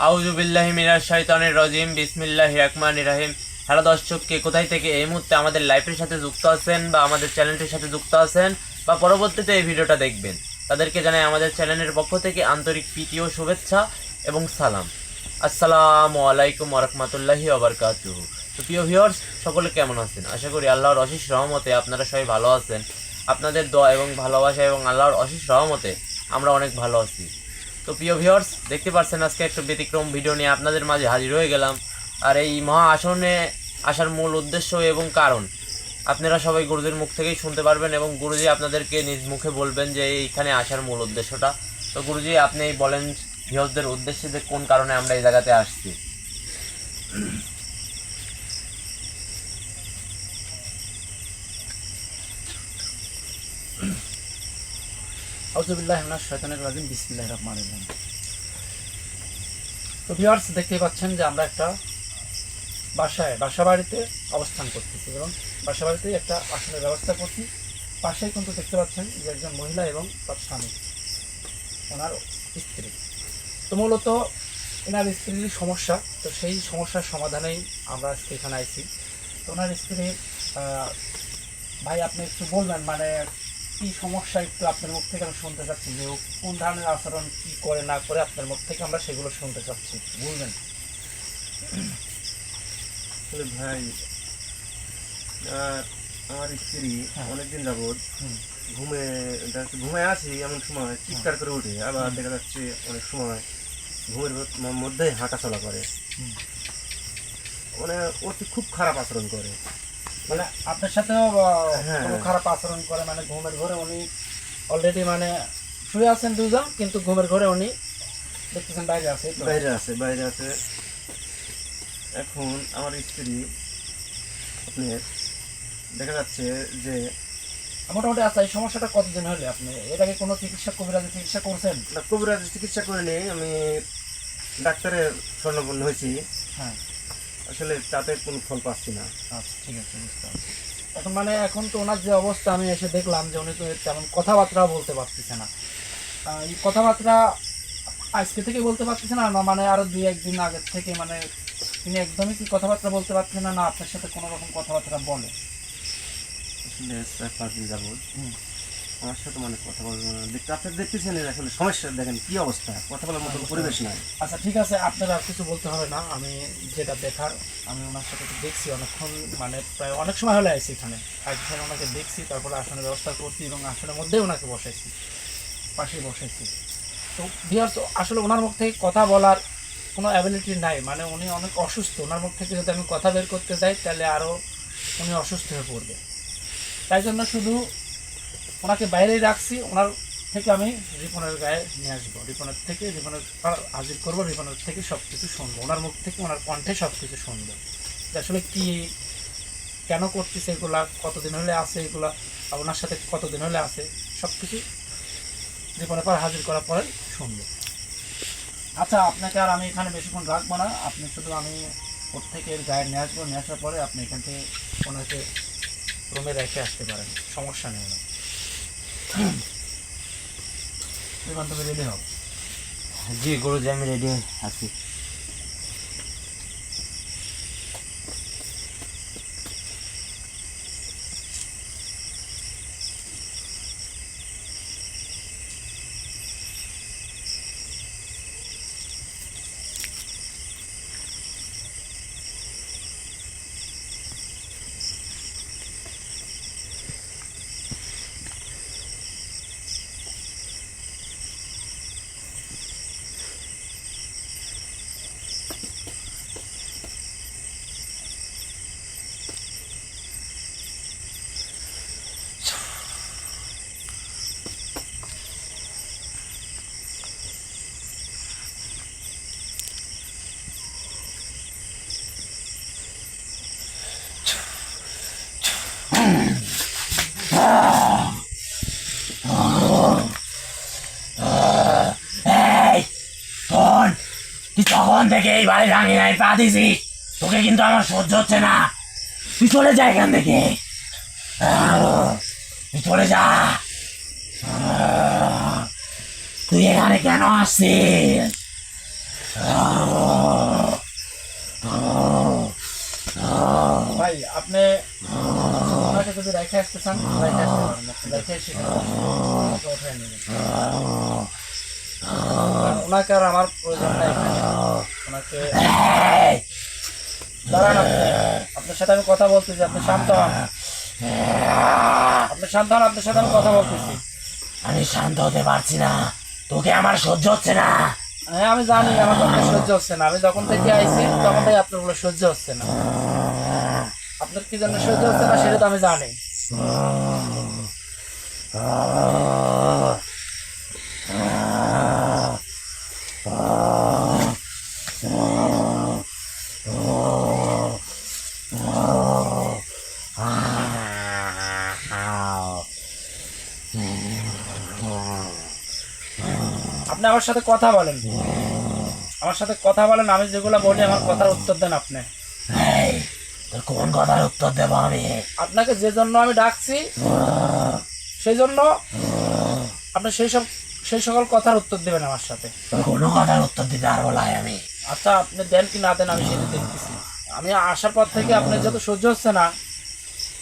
আউযু বিল্লাহি মিনাশ শাইতানির রাজিম বিসমিল্লাহির রহমানির রহিম। হ্যালো দর্শক, কে কোথায় থেকে এই মুহূর্তে আমাদের লাইভের সাথে যুক্ত আছেন বা আমাদের চ্যানেলটির সাথে যুক্ত আছেন বা পরবর্তীতে এই ভিডিওটা দেখবেন, তাদেরকে জানাই আমাদের চ্যানেলের পক্ষ থেকে আন্তরিক প্রীতি ও শুভেচ্ছা এবং সালাম। আসসালামু আলাইকুম ওয়া রাহমাতুল্লাহি ওয়া বারাকাতুহু। তো প্রিয় ভিউয়ার্স, সকলে কেমন আছেন? আশা করি আল্লাহর অশেষ রহমতে আপনারা সবাই ভালো আছেন। আপনাদের দোয়া এবং ভালোবাসা এবং আল্লাহর অশেষ রহমতে আমরা অনেক ভালো আছি। তো প্রিয় ভিউয়ার্স, দেখতে পাচ্ছেন আজকে একটা ব্যতিক্রম ভিডিও নিয়ে আপনাদের মাঝে হাজির হয়ে গেলাম। আর এই মহা আসনে আসার মূল উদ্দেশ্য এবং কারণ আপনারা সবাই গুরুজির মুখ থেকেই শুনতে পারবেন এবং গুরুজি আপনাদেরকে নিজ মুখে বলবেন যে এইখানে আসার মূল উদ্দেশ্যটা। তো গুরুজি, আপনি বলেন ভিউয়ার্সদের উদ্দেশ্যে যে কোন কারণে আমরা এই জায়গাতে আসছি। আউযু বিল্লাহি মিনাশ শাইতানির রাজিম বিসমিল্লাহির রহমানির রহিম। তো ভিউয়ার্স, দেখতেই পাচ্ছেন যে আমরা একটা বাসা বাড়িতে অবস্থান করতেছি এবং বাসা বাড়িতে একটা আসনের ব্যবস্থা করছি। পাশেই কিন্তু দেখতে পাচ্ছেন যে একজন মহিলা এবং তার স্বামী, ওনার স্ত্রী। তো মূলত এনার স্ত্রীর সমস্যা, তো সেই সমস্যার সমাধানেই আমরা আজকে এখানে আইছি। তো ওনার স্ত্রীর ভাই, আপনি একটু বলবেন মানে কি সমস্যা, একটু আপনার মুখ থেকে আমি শুনতে চাচ্ছি যে ও কোন ধরনের আচরণ কি করে না করে, আপনার মুখ থেকে আমরা সেগুলো শুনতে চাচ্ছি, বলবেন। আসলে ভাই, আমার স্ত্রী অনেকদিন যাবৎ ঘুমে আছি এমন সময় চিৎকার করে উঠে, আবার দেখা যাচ্ছে অনেক সময় ঘুমের মধ্যে হাঁটা চলা করে, মানে অতি খুব খারাপ আচরণ করে। মানে আপনার সাথেও কোনো খারাপ আচরণ করে? মানে ঘুমের ঘরে উনি অলরেডি মানে শুয়ে আছেন দুজন, কিন্তু ঘুমের ঘরে উনি দেখতেছেন বাইরে আছে। বাইরে আছে। এখন আমার স্ত্রী আপনি দেখা যাচ্ছে যে মোটামুটি আচ্ছা, এই সমস্যাটা কতদিন হলে আপনি এর আগে কোনো কবিরাজি চিকিৎসা করছেন? কবিরাজ চিকিৎসা করিনি, আমি ডাক্তারের শরণাপন্ন হয়েছি। হ্যাঁ, আসলে তাতে কোনো ফল পাচ্ছি না। আচ্ছা, ঠিক আছে, বুঝতে পারছি। এখন মানে এখন তো ওনার যে অবস্থা, আমি এসে দেখলাম যে উনি তো তেমন কথাবার্তাও বলতে পারতেছে না। এই কথাবার্তা আজকে থেকে বলতে পারতেছে না, মানে আরো 2-1 দিন আগের থেকে মানে তিনি একদমই কি কথাবার্তা বলতে পারছেন না? না আপনার সাথে কোনো রকম কথাবার্তা বলে? আসলে 4-5 দিন যাবৎ আমার সাথে মানে কথা বলবো না, আপনি দেখতেছেন আসলে সমস্যা, দেখেন কি অবস্থা, কথা বলার মতো পরিবেশ নাই। আচ্ছা, ঠিক আছে, আপনারা আর কিছু বলতে হবে না। আমি যেটা দেখার, আমি ওনার সাথে তো দেখছি অনেকক্ষণ, মানে প্রায় অনেক সময় হলে আইছি এখানে। এখানে ওনাকে দেখছি, তারপরে আসনের ব্যবস্থা করছি এবং আসনের মধ্যেই ওনাকে বসাইছি, পাশেই বসাইছি। তো ভিউয়ার্স, আসলে ওনার মুখ থেকে কথা বলার কোনো অ্যাবিলিটি নাই, মানে উনি অনেক অসুস্থ। ওনার মুখ থেকে যদি আমি কথা বের করতে যাই তাহলে আরও উনি অসুস্থ হয়ে পড়বে। তাই জন্য শুধু ওনাকে বাইরেই রাখছি। ওনার থেকে আমি রিপনের গায়ে নিয়ে আসবো, রিপনের হাজির করবো, রিপনের থেকে সব কিছু শুনবো, ওনার মুখ থেকে ওনার কণ্ঠে সব কিছু শুনবো যে আসলে কি কেন করতেছে এগুলা, কতদিন হলে আছে এগুলা, আর ওনার সাথে কতদিন হলে আছে, সব কিছু রিপনের পর হাজির করার পরে শুনবো। আচ্ছা, আপনাকে আর আমি এখানে বেশিক্ষণ রাখবো না, আপনি শুধু আমি ওর থেকে এর গায়ে নিয়ে আসবো, নিয়ে আসার পরে আপনি এখান থেকে ওনাকে রুমে রেখে আসতে পারেন, সমস্যা নেই না। তুমি রেডি হও। জি গুরুজি, আমি রেডি আছি। তুই তখন থেকে এই বাড়ির আঙিনায় পা দিছিস, তোকে কিন্তু আমার সহ্য হচ্ছে না। তুই চলে যা এখান থেকে, তুই চলে যা। তুই এখানে কেন আসছিস? ভাই আপনি ওনাকে যদি রেখে আসতে চান রেখে আসতে পারেন, রেখে এসে উঠায় নেবেন। ওনাকে আর আমার প্রয়োজন নাই এখানে। ওনাকে দাঁড়ান, আপনার সাথে আমি কথা বলতেছি, আপনি শান্ত হন, আপনি শান্ত হন, আপনার সাথে আমি কথা বলতেছি। আমি শান্ত হতে পারছি না, তোকে আমার সহ্য হচ্ছে না। হ্যাঁ আমি জানি আমার আপনার সহ্য হচ্ছে না, আমি যখন থেকে আইছি তখন থেকে আপনার গুলো সহ্য হচ্ছে না। আপনার কি জন্য সহ্য হচ্ছে না সেটা তো আমি জানি। আপনি আমার সাথে কথা বলেন, আমার সাথে কথা বলেন, আমি যেগুলো বলি আমার কথার উত্তর দেন আপনি। তোর কোন কথার উত্তর দেবো আমি? আপনাকে যে জন্য আমি ডাকছি সেই জন্য আপনি সেই সকল কথার উত্তর দেবেন আমার সাথে। তোর কোনো কথার উত্তর দিতে পারবো না আমি। আচ্ছা আপনি দেন কি না দেন আমি সেটা দেখতেছি। আমি আসার পর থেকে আপনার যত সহ্য হচ্ছে না,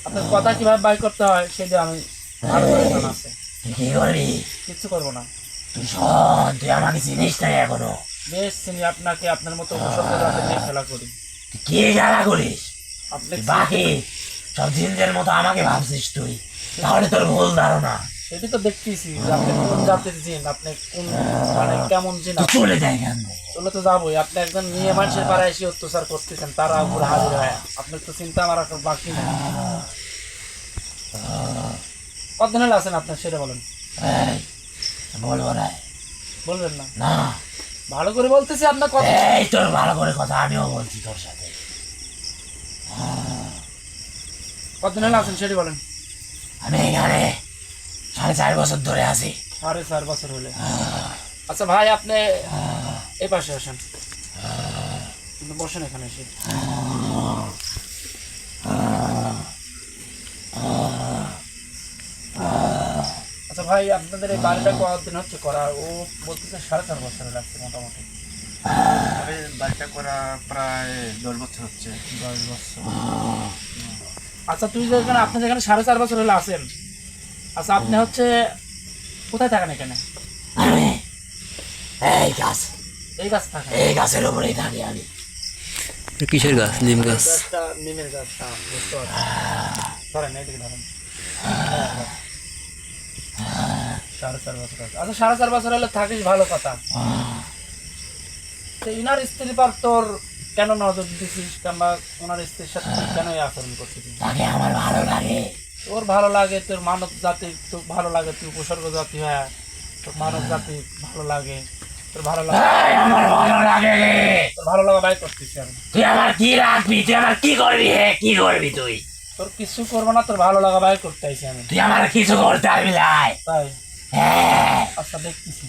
আপনার কথা কিভাবে বাই করতে হয় সেটা আমি ভালো করে জানা আছে। তুই কি করবি? কিচ্ছু করবো না। তুই শোন, তুই আমাকে চিনিস না এখনো। বেশ চিনি আপনাকে, আপনার মতো উপসর্গের রাতে নিয়ে খেলা করি। তুই কি খেলা করিস? আপনি তুই বাকি সব জিনদের মতো আমাকে ভাবছিস তুই, তাহলে তোর ভুল ধারণা। সেটি তো দেখতেছি যে আপনি কোন জাতের জিন, আপনি কোন মানে কেমন জিন। তুই চলে যায় এখান থেকে। চলে তো যাবোই, আপনি একজন মেয়ে মানুষের পাড়ায় এসে অত্যাচার করতেছেন, তারা উপরে হাজির হয়। আপনার তো চিন্তা আমার এখন বাকি নেই। কতদিন হলে আছেন আপনার সেটা বলেন। এই, বলবো না। বলবেন না? না, ভালো করে বলতেছি আপনার কথা। এই তোর ভালো করে কথা আমিও বলছি তোর সাথে। কতদিন হলে আছেন সেটি বলেন। আমি এখানে 4.5 বছর ধরে আছি। 4.5 বছর হলে। আচ্ছা ভাই আপনি এই পাশে আসেন, আপনি বসেন এখানে এসে। আচ্ছা ভাই আপনাদের এই বাড়িটা কতদিন হচ্ছে করা? ও বলতেছে 4.5 বছর লাগছে মোটামুটি। তবে বাড়িটা করা প্রায় 10 বছর হচ্ছে। 10 বছর। আচ্ছা তুই যেখানে, আপনি যেখানে 4.5 বছর হলে আছেন, আচ্ছা আপনি হচ্ছে কোথায় থাকেন এখানে? আমি এই গাছ, এই গাছ থাকেন? এই গাছের উপরেই থাকি আমি। কিসের গাছ? নিম গাছ। গাছটা নিমের গাছ। হ্যাঁ বুঝতে পারছি। ধরেন এইদিকে ধরেন। 4.5 বছর আছে। আচ্ছা 4.5 বছর হলে থাকিস, ভালো কথা। তো ইনার স্ত্রীর পর তোর কেন নজর দিছিস, কিংবা ওনার স্ত্রীর সাথে তুই কেন এই আচরণ করছিস? তাকে আমার ভালো লাগে। তোর ভালো লাগে, তোর মানব জাতি তোর ভালো লাগে, তুই উপসর্গ জাতি হয়, তোর মানব জাতি ভালো লাগে, তোর ভালো লাগে, এই, আমার ভালো লাগে রে। তোর ভালো লাগা বাই করতেছি আমি। তুই আমার কি রাখবি? তুই আমার কি করবি? হে, কি করবি তুই? তোর কিছু করবো না, তোর ভালো লাগা বাই করতে আইছি আমি। তুই আমার কিছু করতে পারবি না। তাই? হ্যাঁ। আচ্ছা দেখতেছি।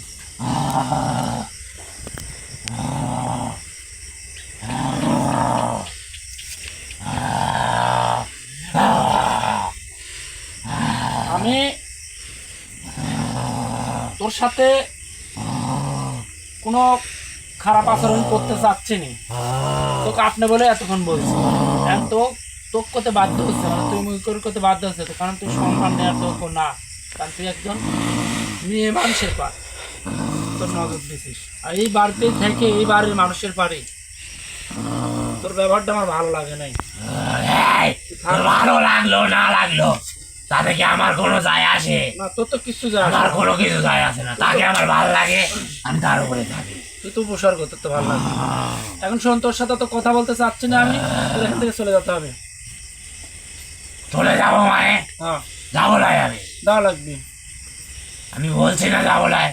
আমি তোর সাথে কোনো খারাপ আচরণ করতে চাচ্ছি না, তোকে আপনি বলে এতক্ষণ বলছি। এখন তো তোকে করতে বাধ্য হচ্ছে, মানে তুই মুই করে করতে বাধ্য হচ্ছে তো, কারণ তুই সম্মান নেওয়ার তোকে না, কারণ তুই একজন মেয়ে মানুষের পা তোর নজর দিছিস। আর এই বাড়িতে থেকে এই বাড়ির মানুষের পারে তোর ব্যবহারটা আমার ভালো লাগে নাই। এই, তোর ভালো লাগলো না লাগলো তাতে কি আমার কোনো যায় আসে? না তোর তো কিছু যায় আসে আমার না। কোনো কিছু যায় আসে না। তাকে আমার ভালো লাগে, আমি তার উপরে থাকি। তুই তো উপসর্গ, তোর তো ভালো লাগে। এখন শোন, তোর সাথে তো কথা বলতে চাচ্ছি না আমি, তোর এখান থেকে চলে যেতে হবে। চলে যাবো মানে? হ্যাঁ যাবো নাই আমি। দেওয়া লাগবে। আমি বলছি না যাবো নাই।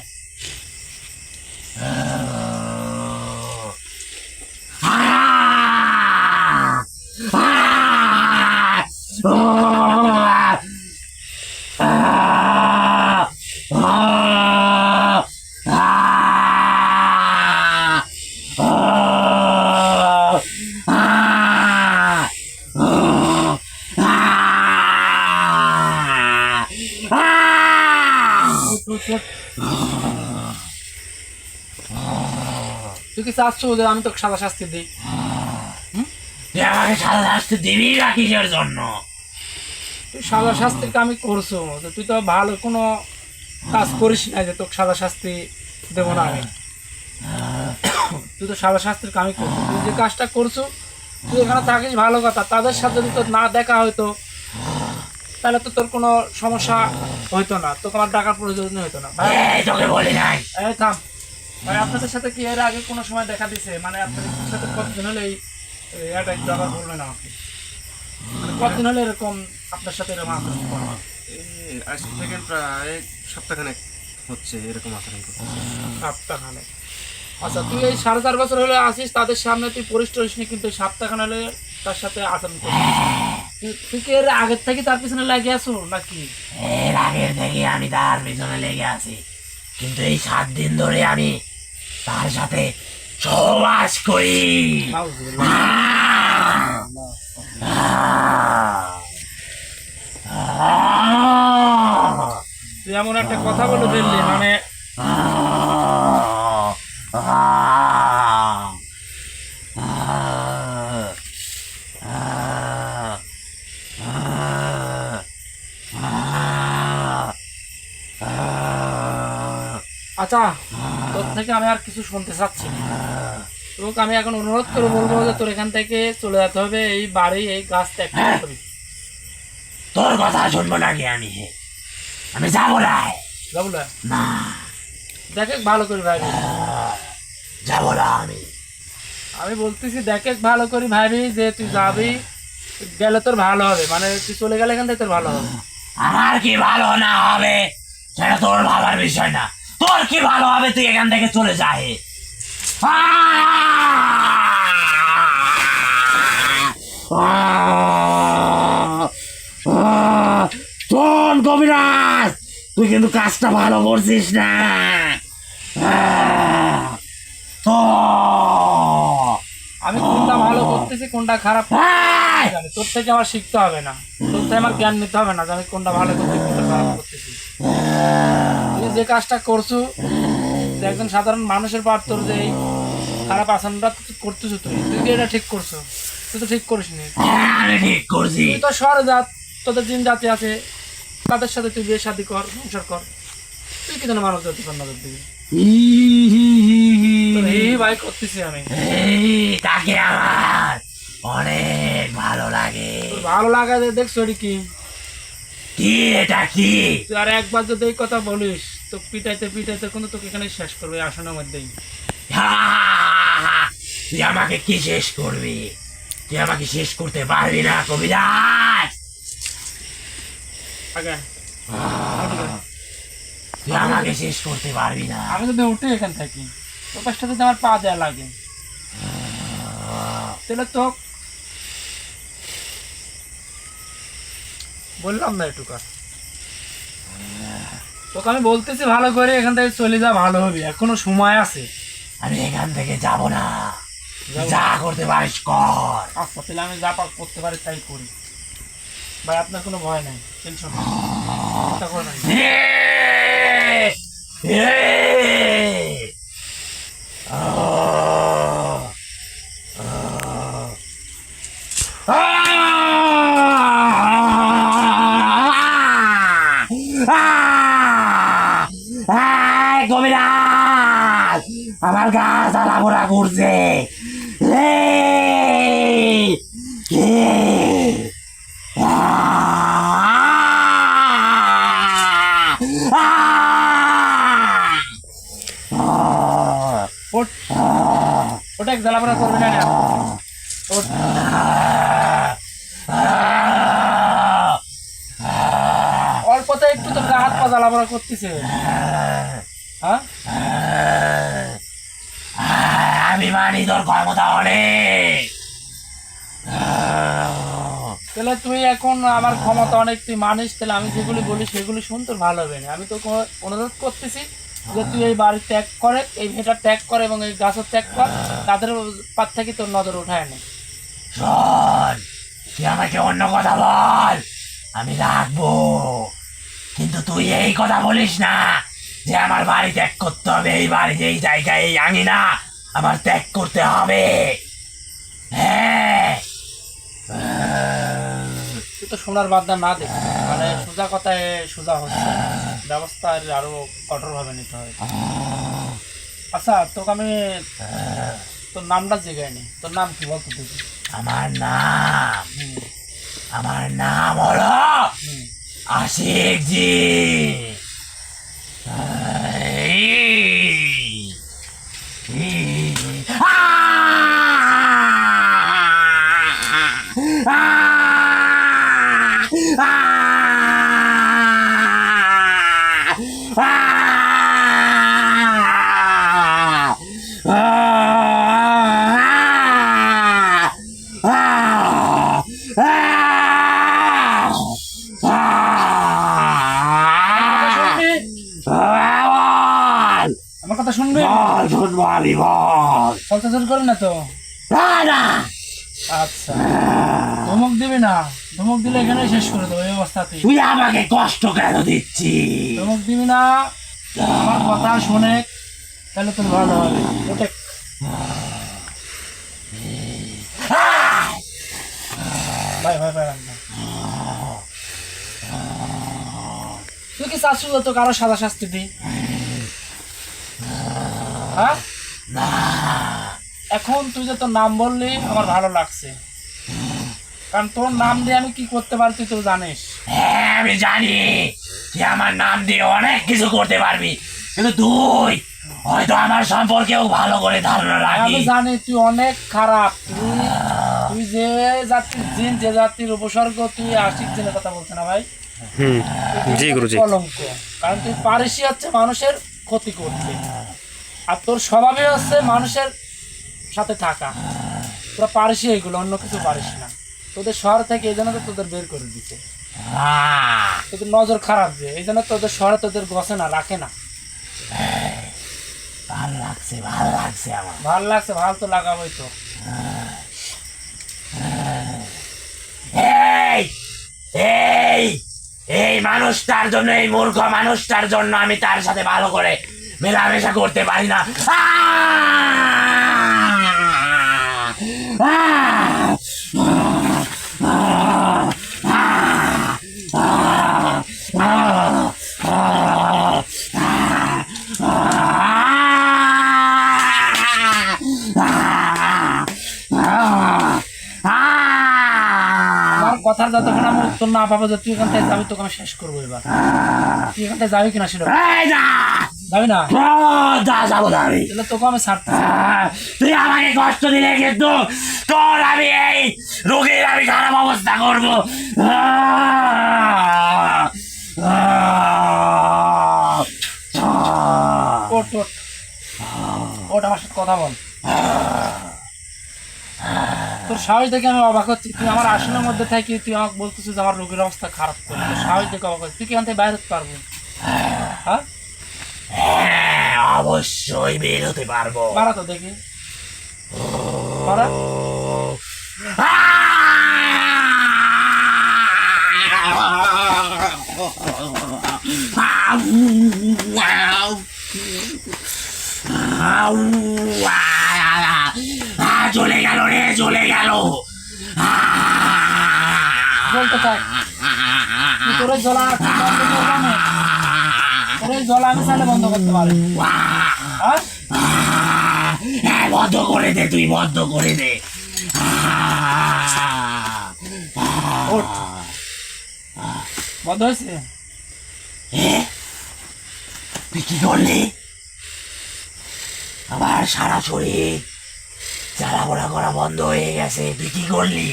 তুই কি চাচ্ছ যে আমি তোকে সাদা শাস্তি দিই? তুই আমাকে সাদা শাস্তি দিবি না কিসের জন্য? তুই সাদা শাস্তির কামই করছো, যে তুই তো ভালো কোনো কাজ করিস না যে তোকে সাদা শাস্তি দেবো না আমি। তুই তো সাদা শাস্তির কামই করছো। তুই যে কাজটা করছো, তুই এখানে থাকিস ভালো কথা, তাদের সাথে যদি তোর না দেখা হইতো তাহলে তো তোর কোনো সমস্যা হইতো না, তোকে আমার ডাকার প্রয়োজন হইতো না। ভাই তোকে বলি নাই। এই থাম ভাই, আপনাদের সাথে কি এর আগে কোনো সময় দেখা দিছে? মানে আপনাদের সাথে কতদিন হলে এটা একটু আবার বলবেন আমাকে, মানে কতদিন হলে এরকম আপনার সাথে এরকম আচরণ করে? আজ থেকে প্রায় সপ্তাহখানেক হচ্ছে এরকম আচরণ করতে। সপ্তাহখানে? আচ্ছা, তুই এই 4.5 বছর হলে আসিস, তাদের সামনে তুই পরিষ্কার হইসনি, কিন্তু সপ্তাহখানে হলে তার সাথে আচরণ করছিস। তুই কি এর আগের থেকে তার পিছনে লাগিয়ে আছো নাকি? এর আগের থেকে আমি তার পিছনে লেগে আছি, কিন্তু এই 7 দিন ধরে আমি তার সাথে সহবাস করি। তুই এমন একটা কথা বলে ফেললি, মানে আচ্ছা, তোর থেকে আমি আর কিছু শুনতে চাচ্ছি না। তোকে আমি এখন অনুরোধ করে বলবো যে তোর এখান থেকে চলে যেতে হবে, এই বাড়ি এই গাছ ত্যাগ করবি। তোর কথা শুনবো নাকি আমি? আমি যাবো না। যাবো না? দেখে ভালো করি ভাই, যাবো না আমি। আমি বলতেছি দেখে ভালো করি ভাবি, যে তুই যাবি, গেলে তোর ভালো হবে, মানে তুই চলে গেলে এখান থেকে তোর ভালো হবে। আমার কি ভালো না হবে সেটা তোর ভাবার বিষয় না। তোর কি ভালো হবে তুই এখান থেকে চলে যায়। শোন কবিরাজ, তুই কিন্তু কাজটা ভালো করছিস না। তো আমি কোনটা ভালো করতেছি কোনটা খারাপ জানি, তোর থেকে আমার শিখতে হবে না, তোর থেকে আমার জ্ঞান নিতে হবে না যে আমি কোনটা ভালো করতেছি কোনটা খারাপ করতেছি। তুই যে কাজটা করছো, যে একজন সাধারণ মানুষের পার তোর যে এই খারাপ আচরণটা করতেছো, তুই তুই কি এটা ঠিক করছো? তুই তো ঠিক করিস নি। আমি ঠিক করছি। তুই তো সর জাত, তোদের জিন জাতি আছে, তাদের সাথে তুই বিয়ে শাদী কর, সংসার কর। তুই কি যেন মানুষ জাতি কর নজর দিবি? এই ভাই করতেছি আমি, তাকে আমার অনেক ভালো লাগে। তোর ভালো লাগা দেখছো এটি কি? কি এটা কি? তুই আর একবার যদি এই কথা বলিস তো পিটাইতে পিটাইতে কিন্তু তোকে এখানে শেষ করবে আসনের মধ্যেই। তুই আমাকে কি শেষ করবি? তুই আমাকে শেষ করতে পারবি না কবিরাজ। আগে তুই আমাকে শেষ করতে পারবি না। আমি যদি উঠে এখান থাকি, তোর পাশটা যদি আমার পা দেওয়া লাগে, তাহলে তো বললাম না একটু কাজ। তোকে আমি বলতেছি ভালো করে এখান থেকে চলে যা, ভালো হবে, এখনো সময় আছে। আমি এখান থেকে যাব না, যা করতে পারিস কর। আচ্ছা, তাহলে আমি যা পাক করতে পারি তাই করি ভাই, আপনার কোনো ভয় নাই, টেনশন নেই, চিন্তা করবেন না। কবিরাজ, আমার গা জ্বালা পোড়া করছে। ওটা এক জ্বালাপড়া করবে না, ওঠ। অল্পতে একটু তোর হাত পা জ্বালাপড়া করতেছে, হ্যাঁ? আমি মানি তোর ক্ষমতা অনেক। তাহলে তুই এখন আমার ক্ষমতা অনেক তুই মানিস, তাহলে আমি যেগুলি বলি সেগুলি শুন, তোর ভালো হবে না। আমি তো অনুরোধ করতেছি যে তুই এই বাড়ি ত্যাগ করে, এই মেয়েটা ত্যাগ করে এবং এই গাছও ত্যাগ কর, তাদের পার থেকে তোর নজর উঠায় না। শোন, তুই আমাকে অন্য কথা বল, আমি রাখবো, কিন্তু তুই এই কথা বলিস না যে আমার বাড়ি ত্যাগ করতে হবে, এই বাড়ি এই জায়গায় এই আঙিনা আমার ত্যাগ করতে হবে। হ্যাঁ, তুই তো সোনার বাদা না দেখি, মানে সোজা কথায় সোজা হচ্ছে না। ব্যবস্থা আরো কঠোরভাবে নিতে হবে। আচ্ছা, তোকে আমি তোর নামটা জিগাইনি, তোর নাম কি বলতো তুই? আমার নাম হলো হুম। আশিক জি। আমার কথা শুনবি? চলতে চল করি না তো? আচ্ছা, ধমক দিবি না, ধমক দিলে এখানে শেষ করে দেবো এই অবস্থাতে। তুই আমাকে কষ্ট কেন দিচ্ছি? ধমক দিবি না, আমার কথা শুনে তাহলে তোর ভালো হবে। ওঠে। ভাই ভাই ভাই রাখ না। তুই কি চাচ্ছিস তোকে আরো সাদা শাস্তি দিই? হ্যাঁ, এখন তুই যে তোর নাম বললি আমার ভালো লাগছে, কারণ তোর নাম দিয়ে আমি কি করতে পারি তুই তো জানিস। হ্যাঁ, আমি জানি তুই আমার নাম দিয়ে অনেক কিছু করতে পারবি, কিন্তু তুই হয়তো আমার সম্পর্কেও ভালো করে ধারণা আমি রাখিস। জানি তুই অনেক খারাপ। তুই যে জাতির জিন, যে জাতির উপসর্গ, তুই আশিক জিনের কথা বলছে না ভাই? জি গুরুজি। কলঙ্ক, কারণ তুই পারিসই হচ্ছে মানুষের ক্ষতি করতে, আর তোর স্বভাবই হচ্ছে মানুষের সাথে থাকা। তোরা পারিসই এগুলো, অন্য কিছু পারিস না। তোদের শহর থেকে এই জন্য তো তোদের বের করে দিতে, তোদের নজর খারাপ, যে এই জন্য তোদের শহরে তোদের বসে না, রাখে না। ভালো লাগছে, ভালো লাগছে আমার। ভাল লাগছে, ভাল তো লাগাবোই তো। এই এই এই মানুষটার জন্য, এই মূর্খ মানুষটার জন্য আমি তার সাথে ভালো করে মেলামেশা করতে পারি না। আমার কথার যতক্ষণ আমি উত্তর না পাবো যে তুই এখান থেকে যাবি, তোকে আমি শেষ করবো এবার। তুই এখান থেকে যাবি কিনা সেটা যাবি না, যাবো না আমি। তাহলে তোকে আমি ছাড়তেছি। তুই আমাকে কষ্ট দিলে কিন্তু তোর আমি এই রোগীর আমি খারাপ অবস্থা করবো। ওঠ ওঠ ওঠ, আমার সাথে কথা বল। তোর সাহস দেখে আমি অবাক হচ্ছি। তুই আমার আসনের মধ্যে থাকি তুই আমাকে বলতেছিস যে আমার রোগীর অবস্থা খারাপ করে। তোর সাহস দেখে অবাক হচ্ছি। তুই কি এখান থেকে বাইরে হতে পারবো? হ্যাঁ, হ্যাঁ, অবশ্যই বের হতে পারবো। বাড়া তো দেখি, বাড়া। চলে গেল রে, চলে গেল। বলতে থাক। তুই তোর এই জ্বলা তুই বন্ধ করবি না? তোর এই জ্বলা আমি চাইলে বন্ধ করতে পারি। হ্যাঁ, হ্যাঁ, বন্ধ করে দে, তুই বন্ধ করে দে। ওঠ। বন্ধ হয়েছে? তুই কি করলি? আমার সারা শরীর জ্বালাপোড়া করা বন্ধ হয়ে গেছে, তুই কি করলি?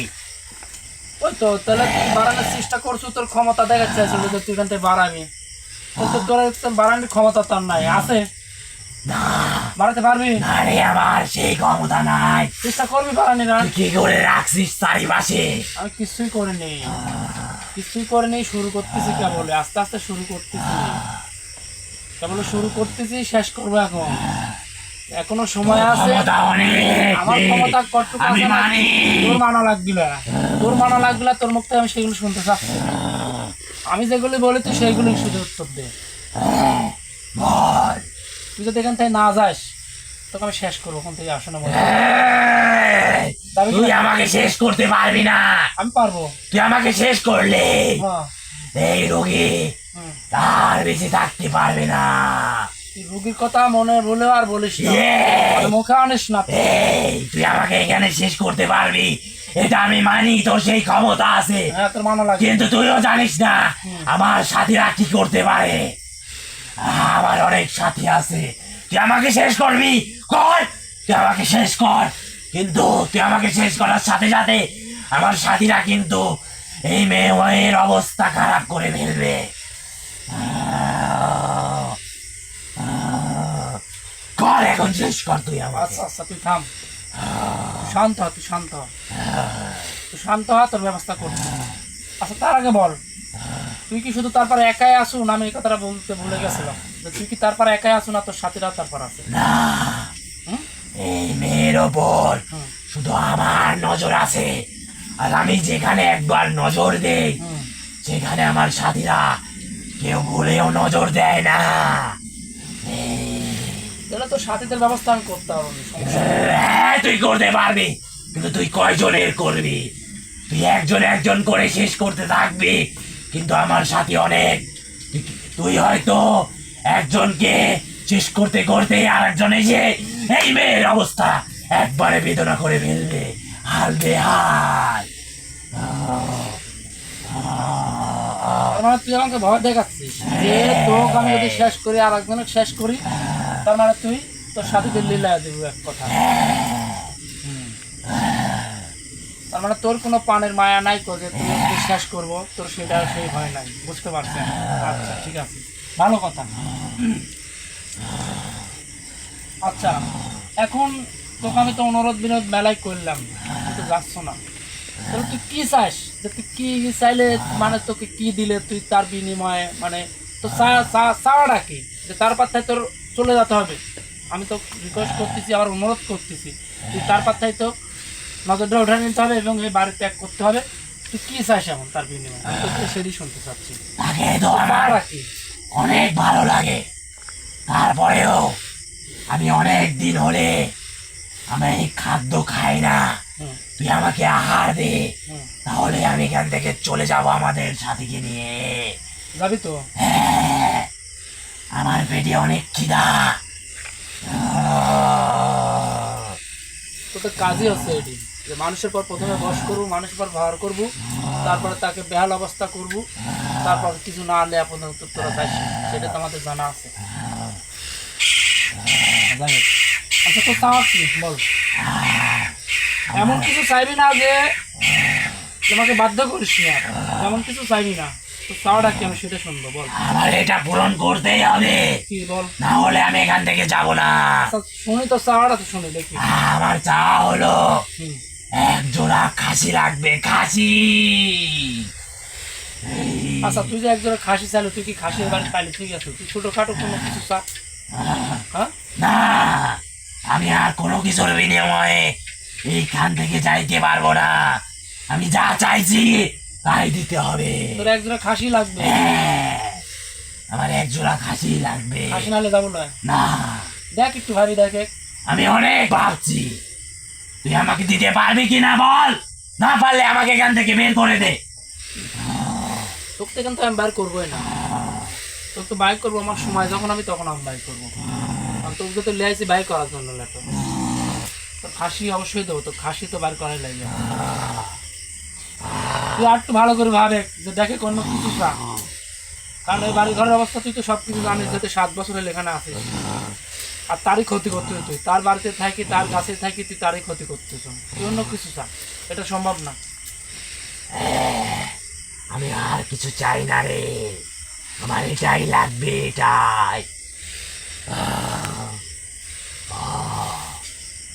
ওই তো, তাহলে তুই বাড়ানোর চেষ্টা করছো, তোর ক্ষমতা দেখাচ্ছে আসলে যে তুই এখান থেকে বাড়াবি। তোর বাড়ানোর ক্ষমতা তার নাই, আছে? না, বাড়াতে পারবি? না রে, আমার সেই ক্ষমতা নাই। চেষ্টা করবি বাড়ানি না? তুই কি করে রাখছিস চারিপাশে? আমি কিছুই করিনি, কিছুই করিনি। শুরু করতেছি কেবল, আস্তে আস্তে শুরু করতেছি, কেবল শুরু করতেছি, শেষ করবো এখন। এখনো সময় আছে। ক্ষমতা অনেক। আমার ক্ষমতা কতটুকু আমি আছে না? মানি। তোর মানা লাগবে না, তোর মানা লাগবে না। তোর মুখ থেকে আমি সেগুলো শুনতে চাচ্ছি না। আমি যেগুলি বলি তুই সেইগুলোই শুধু উত্তর দে। বল। তুই যদি এখান থেকে না যাস তোকে আমি শেষ করবো ওখান থেকে আসনে মধ্যে তুই আমাকে শেষ করতে পারবি না। আমি পারবো। তুই আমাকে শেষ করলে হ্যাঁ এই রোগী হুম। আর বেঁচে থাকতে পারবে না। তুই রুগীর কথা মনে বলে আর বলিস না, আর মুখে আনিস না। এই তুই আমাকে এখানে শেষ করতে পারবি এটা আমি মানি, তোর সেই ক্ষমতা আছে, হ্যাঁ তোর মানা লাগে। কিন্তু তুইও জানিস না আমার সাথীরা কি করতে পারে। আমার অনেক সাথী আছে, তুই আমাকে শেষ করবি কর, তুই আমাকে শেষ কর, কিন্তু তুই আমাকে শেষ করার সাথে সাথে আমার সাথীরা কিন্তু এই মেয়ের অবস্থা খারাপ করে ফেলবে। কর এখন শেষ কর তুই আমাকে। আচ্ছা আচ্ছা তুই থাম, তুই শান্ত হ, তুই শান্ত হ, তুই শান্ত হ, তোর ব্যবস্থা করছি। আচ্ছা তার আগে বল, তুই কি শুধু তারপর একাই আসু না? আমি এই কথাটা বলতে ভুলে গেছিলাম যে তুই কি তারপর একাই আসু না তোর সাথীরা তারপর আছে? না, হুম? এই মেয়ের ওপর হুম। শুধু আমার নজর আছে, আর আমি যেখানে একবার নজর দেই হুম। সেখানে আমার সাথীরা কেউ ভুলেও নজর দেয় না। তাহলে তোর সাথীদের ব্যবস্থা আমি করতে পারবো না, সমস্যা নেই। হ্যাঁ তুই করতে পারবি, কিন্তু তুই কয়জনের করবি? তুই একজন একজন করে শেষ করতে থাকবি, কিন্তু আমার সাথী অনেক। তুই হয়তো একজনকে শেষ করতে করতে আর একজন এসে এই মেয়ের অবস্থা একবারে বেদনা করে ফেলবে, হাল বেহাল। তার মানে তুই আমাকে ভয় দেখাচ্ছিস যে তোকে আমি যদি শেষ করি আর একজনের শেষ করি, তার মানে তুই তোর সাথীদের লীলায় দিব এক কথা। হুম। তার মানে তোর কোনো প্রাণের মায়া নাই তো যে তুই ওকে শেষ করবো, তোর সেটা সেই ভয় নাই, বুঝতে পারছেন? আচ্ছা ঠিক আছে, ভালো কথা। আচ্ছা এখন তোকে আমি তো অনুরোধ বিনোদ মেলায় করলাম, তুই তো যাচ্ছ না, তাহলে তুই কি চাস? যে তুই কি চাইলে মানে তোকে কি দিলে তুই তার বিনিময়ে মানে তো চাওয়াটা কি? যে তার পাত্তায় তোর চলে যেতে হবে? আমি তো রিকোয়েস্ট করতেছি, আবার অনুরোধ করতেছি, তুই তার পাত্তায় তো নজরটা উঠে নিতে হবে এবং এই বাড়ি ত্যাগ করতে হবে। তুই কি চাস এমন তার বিনিময়ে? আমি তো সেটাই শুনতে চাচ্ছি। তাকে তো আমার চাওয়াটা কি? অনেক ভালো লাগে, তারপরেও আমি অনেক দিন হলে আমি খাদ্য খাই না। হুম, তুই আমাকে আহার দে, হুম। তাহলে আমি এখান থেকে চলে যাব আমাদের সাথীকে নিয়ে। যাবি তো? হ্যাঁ, আমার পেটে অনেক খিদা। তো তোর কাজই হচ্ছে এটি যে মানুষের পর প্রথমে বস করবো, মানুষের পর ব্যবহার করবো, তারপরে তাকে বেহাল অবস্থা করবু, তারপর কিছু না আনলে আপনার উত্তর তোরা চাইছি, সেটা তো আমাদের জানা আছে। যাই হোক। আচ্ছা তো চাওয়া কি বল? এমন কিছু চাইবি না যে তোমাকে বাধ্য করিস না, এমন কিছু চাইবি না। তো চাওয়াটা কি আমি সেটা শুনবো, বল আমার এটা পূরণ করতেই হবে, কি বল। না হলে আমি এখান থেকে যাব না। আচ্ছা শুনি তো, চাওয়াটা তো শুনি দেখি। আমার চাওয়া হলো হুম। এক জোড়া খাসি লাগবে, খাসি। আচ্ছা তুই যে একজনের খাসি চাইলো, তুই কি খাসি এবার পাইলি? ঠিক আছে, তুই ছোটখাটো কোনো কিছু চা। হ্যাঁ না, আমি আর কোনো কিছুর বিনিময়ে এইখান থেকে যাইতে পারবো না। আমি যা চাইছি তাই দিতে হবে। তোর একজনের খাসি লাগবে? হ্যাঁ, আমার এক জোড়া খাসি লাগবে। খাসি নাহলে যাবো না। না, দেখ একটু ভাবি, দেখ আমি অনেক ভাবছি, তুই আমাকে দিতে পারবি কিনা বল। না পারলে আমাকে এখান থেকে বের করে দে। তোকে তো এখান থেকে আমি বাইর করবোই না। তোকে তো বাইর করবো আমার সময় যখন আমি তখন আমি বাইর করবো, কারণ তোকে তো লিয়াইছি বাইর করার জন্য। লেটো তোর খাসি অবশ্যই দেবো, তোর খাসি তো বাইর করাই লাগবে। তুই আর একটু ভালো করে ভাবে যে দেখে কোনো কিছু চা, কারণ এই বাড়ি ঘরের অবস্থা তুই তো সব কিছু জানিস, যাতে 7 বছরের এখানে আছিস, আর তারই ক্ষতি করতে তুই তার বাড়িতে থাকি, তার গাছে থাকি, তুই তারই ক্ষতি করতেছ। তুই অন্য কিছু চা, এটা সম্ভব না। আমি আর কিছু চাই না রে, আমার এটাই লাগবে, এটাই।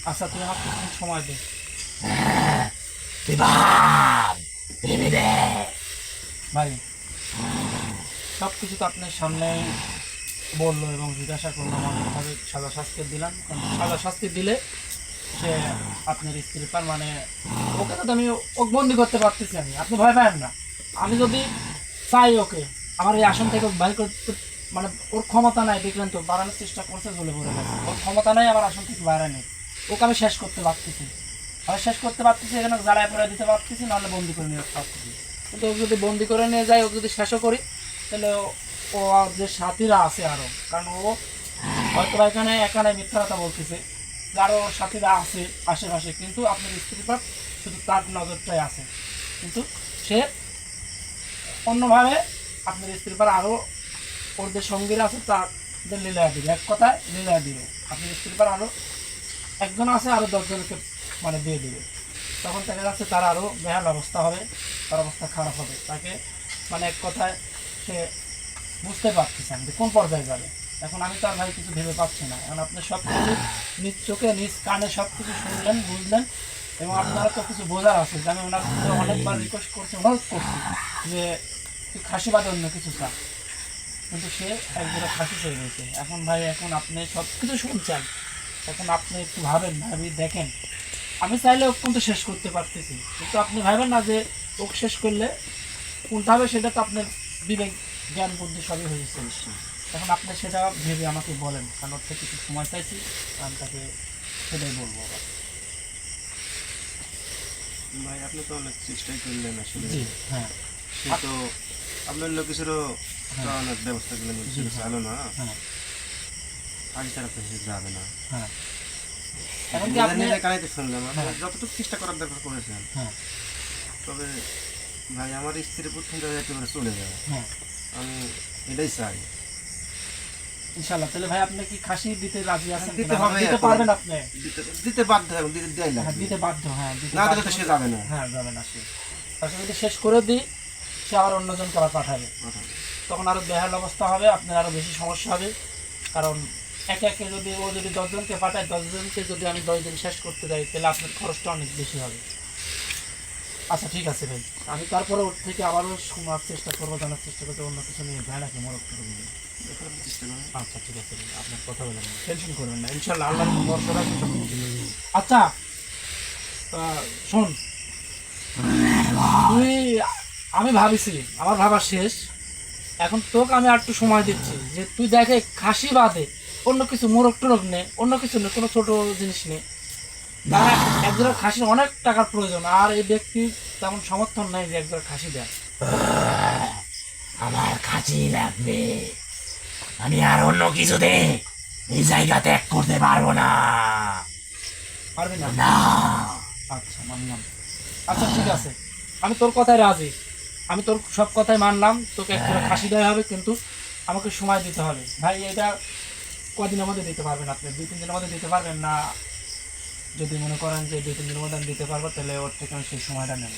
আচ্ছা তুই আমার কিছু সময় দে। তুই ভাব, ভেবে দে। ভাই সব কিছু তো আপনার সামনেই বললো এবং জিজ্ঞাসা করলো, আমাকে ভাবে সাজা শাস্তি দিলাম। কারণ সাজা শাস্তি দিলে সে আপনার স্ত্রী পার মানে ওকে তো আমি ওকে বন্দি করতে পারতেছি। আমি আপনি ভয় পাবেন না, আমি যদি চাই ওকে আমার এই আসন থেকে বাইর করতে মানে ওর ক্ষমতা নাই, দেখলেন তো বাড়ানোর চেষ্টা করছে ঝুলে পড়ে গেছে। ওর ক্ষমতা নাই, আবার আসন থেকে বাড়ায়নি। ওকে আমি শেষ করতে পারতেছি, আমি শেষ করতে পারতেছি, এখানে জ্বালায় পড়ে দিতে পারতেছি, নাহলে বন্দি করে নিয়ে পারতেছি। কিন্তু ওকে যদি বন্দি করে নিয়ে যাই, ওকে যদি শেষও করি, তাহলে ও যে সাথীরা আছে আরও, কারণ ও হয়তো এখানে মিথ্যা কথা বলতেছে যে আরও সাথীরা আছে আশেপাশে, কিন্তু আপনার স্ত্রীর পর শুধু তার নজরটাই আছে, কিন্তু সে অন্যভাবে আপনার স্ত্রীর পর আরও ওর যে সঙ্গীরা আছে তাদের লীলায় দিবে, এক কথায় লীলায় দিবে। আপনার স্ত্রীর পর আরও একজন আছে, আরও 10 জনকে মানে দিয়ে দিবে। তখন দেখা যাচ্ছে তার আরও বেহাল অবস্থা হবে, তার অবস্থা খারাপ হবে, তাকে মানে এক কথায় সে বুঝতে পারতেছেন যে কোন পর্যায়ে যাবে। এখন আমি তো আর ভাই কিছু ভেবে পাচ্ছি না। এখন আপনি সব কিছু নিজ চোখে নিজ কানে সব কিছু শুনলেন, বুঝলেন, এবং আপনারা তো কিছু বোঝার আছে যে আমি ওনার তো অনেকবার রিকোয়েস্ট করছি, অনুরোধ করছি যে তুই খাসি বাদে অন্য কিছু চা, কিন্তু সে একজোড়া খাসি চেয়ে রয়েছে। এখন ভাই এখন আপনি সব কিছু শুনছেন, এখন আপনি একটু ভাবি দেখেন, আমি চাইলে ওকে কিন্তু শেষ করতে পারতেছি, কিন্তু আপনি ভাবেন না যে ওকে শেষ করলে কোনটা হবে, সেটা তো আপনার বিবেক জ্ঞান বুদ্ধি সবই হয়েছে। এখন আপনি সেটা ভেবে আমাকে বলেন, কারণ ওর থেকে কিছু সময় চাইছি, আমি তাকে সেটাই বলবো আবার। ভাই আপনি তো অনেক চেষ্টাই করলেন আসলে। জি হ্যাঁ সে তো আপনার লোকেশনও অনেক ব্যবস্থা করলেন, সেটা চালো না, হ্যাঁ আগে তারা তো সে যাবে না। হ্যাঁ এখন কি আপনি নিজের কানেই তো শুনলাম, আপনারা যতটুকু চেষ্টা করার দরকার করেছেন। হ্যাঁ তবে ভাই আমার স্ত্রী প্রথম জায়গায় একেবারে চলে যায়, হ্যাঁ আমি এটাই চাই। ইনশাআল্লাহ। তাহলে ভাই আপনি কি খাসি দিতে রাজি আছেন? দিতে কিনা? হবে, দিতে এখন। পারবেন আপনি? দিতে বাধ্য, এখন দিতে দেয় হ্যাঁ লাগবে, দিতে বাধ্য, হ্যাঁ দিতে না দিলে বাধ্য। তো সে যাবে না। হ্যাঁ যাবে না সে। তাছাড়া যদি শেষ করে দিই, সে আবার অন্যজনকে আবার পাঠাবে, তখন আরো বেহাল অবস্থা হবে, আপনার আরো বেশি সমস্যা হবে। কারণ একে একে যদি ও যদি 10 জনকে পাঠায়, 10 জনকে যদি আমি 10 দিন শেষ করতে যাই, তাহলে আপনার খরচটা অনেক বেশি হবে। আচ্ছা ঠিক আছে ভাই, আমি তারপরে ওর থেকে আবারও শোনার চেষ্টা করবো, জানার চেষ্টা করতে, অন্য কিছু নিয়ে যায় নাকি মরক করে দিবেন। আচ্ছা ঠিক আছে ভাই, আপনার কথা বলেন না, টেনশন করবেন না, ইনশাল্লাহ আল্লাহর উপর ভরসা রাখবেন, সব কিছু ঠিক হয়ে যাবে। আচ্ছা শোন, তুই আমি ভাবিছি আমার ভাবা শেষ, এখন তোকে আমি আর একটু সময় দিচ্ছি যে তুই দেখে খাসি বাদে অন্য কিছু মোরগ টোরগ নে, অন্য কিছু নে, কোনো ছোট জিনিস নে। তারা একজোড়া খাসির অনেক টাকার প্রয়োজন, আর এই ব্যক্তির তেমন সমর্থন নাই যে একজোড়া খাসি দেয়। আমার খাঁচি লাগবে, আমি আর অন্য কিছুতে এই জায়গা ত্যাগ করতে পারবো না। পারবি না? না, আচ্ছা মানলাম। আচ্ছা ঠিক আছে, আমি তোর কথায় রাজি, আমি তোর সব কথাই মানলাম, তোকে একটা খাসি দেওয়া হবে, কিন্তু আমাকে সময় দিতে হবে। ভাই এটা কদিনের মধ্যে দিতে পারবেন আপনি? 2-3 দিনের মধ্যে দিতে পারবেন না? যদি মনে করেন যে 2-3 দিনের মধ্যে আমি দিতে পারবো, তাহলে ওর থেকে আমি সেই সময়টা নেব।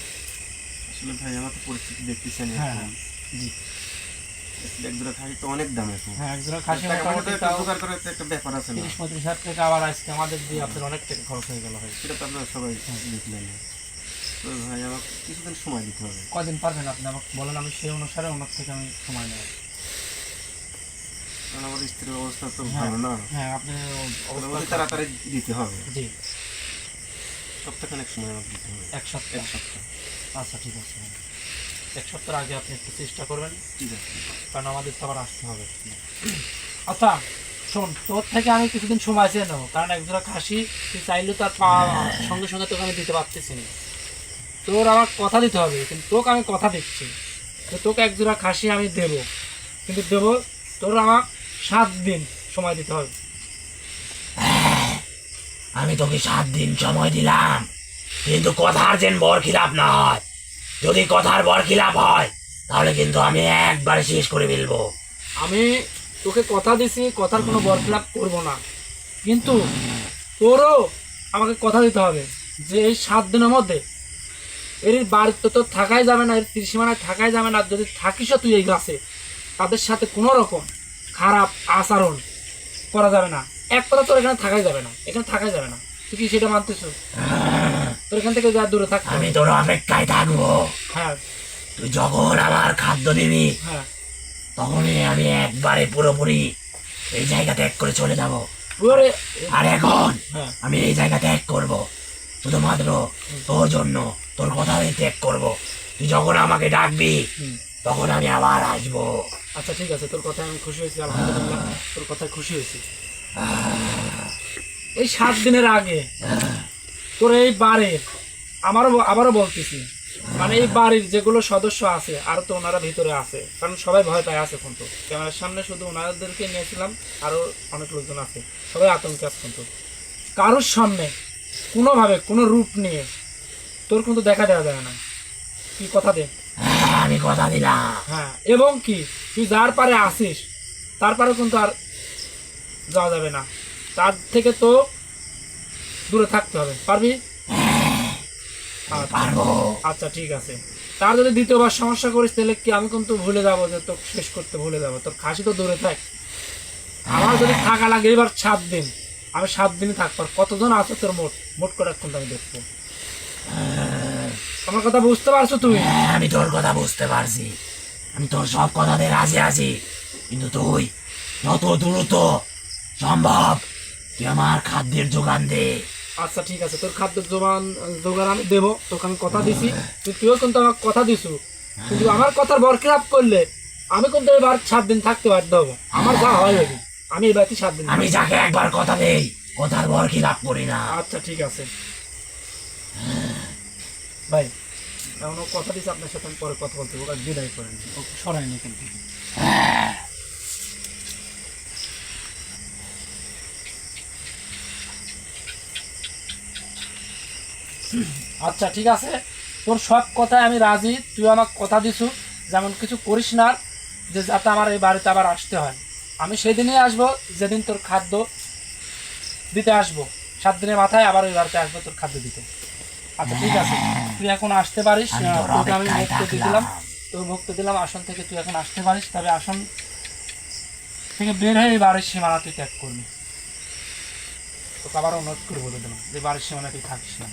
আসলে ভাই আমার তো পরিস্থিতি দেখতেছেন, হ্যাঁ হ্যাঁ জি এক দুটা খাসি তো অনেক দাম এখন, হ্যাঁ, একজোড়া খাসি টাকা পয়সা মোটামুটি একটা তাও জোগাড় করার তো একটা ব্যাপার আছে না, 30-35 হাজার টাকা, আবার আজকে আমাদের দিয়ে আপনার অনেক টাকা খরচ হয়ে গেল ভাই। সেটা তো আপনারা সবাই দেখলেন। তো ভাই আমার কিছুদিন সময় দিতে হবে, কদিন পারবেন আপনি আমাকে বলেন, আমি সেই অনুসারে ওনার থেকে আমি সময় নেব। কারণ আমার স্ত্রীর অবস্থা তো হ্যাঁ ভালো না, হ্যাঁ আপনি অতি তাড়াতাড়ি দিতে হবে, জি সপ্তাহখানেক সময় আমাকে দিতে হবে। 1 সপ্তাহ। 1 সপ্তাহ, আচ্ছা ঠিক আছে, 1 সপ্তাহের আগে আপনি একটু চেষ্টা করবেন, ঠিক আছে। কারণ আমাদের তো আবার আসতে হবে। আচ্ছা শোন, তোর থেকে আমি কিছুদিন সময় চেয়ে নেবো, কারণ একজোড়া খাসি তুই চাইলে তার সঙ্গে সঙ্গে তোকে আমি দিতে পারতেছি না। তোর আমার কথা দিতে হবে, কিন্তু তোকে আমি কথা দিচ্ছি যে তোকে একজোড়া খাসি আমি দেবো, কিন্তু দেবো তোর আমার 7 দিন সময় দিতে হবে। আমি তোকে 7 দিন সময় দিলাম, কিন্তু কথার যেন বরখিলাপ না হয়। যদি কথার বরখিলাপ হয়, তাহলে কিন্তু আমি একবারে শেষ করে ফেলবো। আমি তোকে কথা দিছি, কথার কোনো বরখেলাপ করবো না, কিন্তু তোরও আমাকে কথা দিতে হবে যে এই 7 দিনের মধ্যে এর বাড়িতে তো থাকাই যাবে না, এর ত্রিসীমানায় থাকাই যাবে না। যদি থাকিসও তুই এই গাছে, তাদের সাথে কোনো রকম খারাপ আচরণ করা যাবে না। এক কথা তোর এখানে থাকাই যাবে না, এখানে থাকাই যাবে না। তুই কি সেটা মানতেছ? তোর এখান থেকে যা দূরে থাক। আমি তোর অপেক্ষায় থাকবো। হ্যাঁ তুই যখন আমার খাদ্য দিবি, হ্যাঁ তখনই আমি একবারে পুরোপুরি এই জায়গা ত্যাগ করে চলে যাব। ওরে আর এখন হ্যাঁ আমি এই জায়গা ত্যাগ করব শুধুমাত্র তোর জন্য, তোর কথা আমি ত্যাগ করব। তুই যখন আমাকে ডাকবি, তখন আমি আবার আসবো। আচ্ছা ঠিক আছে, তোর কথায় আমি খুশি হয়েছি, আলহামদুলিল্লাহ তোর কথায় খুশি হয়েছি। এই 7 দিনের আগে তোর এই বাড়ির আবারও বলতেছি, মানে এই বাড়ির যেগুলো সদস্য আছে আর তো ওনারা ভিতরে আছে, কারণ সবাই ভয় পায় আছে, কিন্তু ক্যামেরার সামনে শুধু ওনাদেরকে নিয়েছিলাম, আরও অনেক লোকজন আছে, সবাই আতঙ্কে আছে। কিন্তু কারোর সামনে কোনোভাবে কোনো রূপ নিয়ে তোর কিন্তু দেখা দেওয়া যায় না, কি কথা দে? হ্যাঁ, আমি কথা দিলাম। হ্যাঁ, এবং কি তুই যার পারে আসিস তারপরে কিন্তু আর যাওয়া যাবে না, তার থেকে তো দূরে থাকতে হবে, পারবি? পারবো। আচ্ছা ঠিক আছে, তার যদি দ্বিতীয়বার সমস্যা করিস তাহলে কি আমি কিন্তু ভুলে যাবো, যে তোকে শেষ করতে ভুলে যাবো, তোর খাসি তো দূরে থাক। আমার যদি থাকা লাগে এবার 7 দিন, আমি 7 দিনই থাকবো। আর কতজন আছে তোর মোট করে কিন্তু আমি দেখবো। আমার কথা বুঝতে পারছো তুই? হ্যাঁ, আমি তোর কথা বুঝতে পারছি, আমি তোর সব কথাতে রাজি আছি, কিন্তু তুই যত দ্রুত সম্ভব তুই আমার খাদ্যের যোগান দে। আচ্ছা ঠিক আছে, তোর খাদ্য জোগান আমি দেবো, তোকে আমি কথা দিছি, তুইও কিন্তু আমার কথা দিছু, কিন্তু আমার কথার বরখেলাপ করলে আমি কিন্তু এবার 7 দিন থাকতে বাধ্য হবো। আমার যা হয় হবে, আমি এবার 7 দিন আমি যাকে একবার কথা দেই কথার বর খিলাপ করি না। আচ্ছা ঠিক আছে ভাই, এখন ও কথা দিচ্ছে, আপনার সাথে আমি পরে কথা বলতে ওরা বিদায় করেন, ওকে সরায়নি কিন্তু। আচ্ছা ঠিক আছে, তোর সব কথায় আমি রাজি, তুই আমাকে কথা দিছু, যেমন কিছু করিস না, যে যাতে আমার এই বাড়িতে আবার আসতে হয়। আমি সেদিনই আসবো যেদিন তোর খাদ্য দিতে আসবো, 7 দিনের মাথায় আবার ওই বাড়িতে আসবো তোর খাদ্য দিতে। আচ্ছা ঠিক আছে, তুই এখন আসতে পারিস, তোকে আমি মুক্তি দিলাম, তোর মুক্তি দিলাম আসন থেকে, তুই এখন আসতে পারিস, তবে আসন থেকে বের হয়ে এই বাড়ির সীমানা তুই ত্যাগ করবি। তোকে আবার অনুরোধ করে বলে দিলাম যে বাড়ির সীমানা তুই থাকিস না।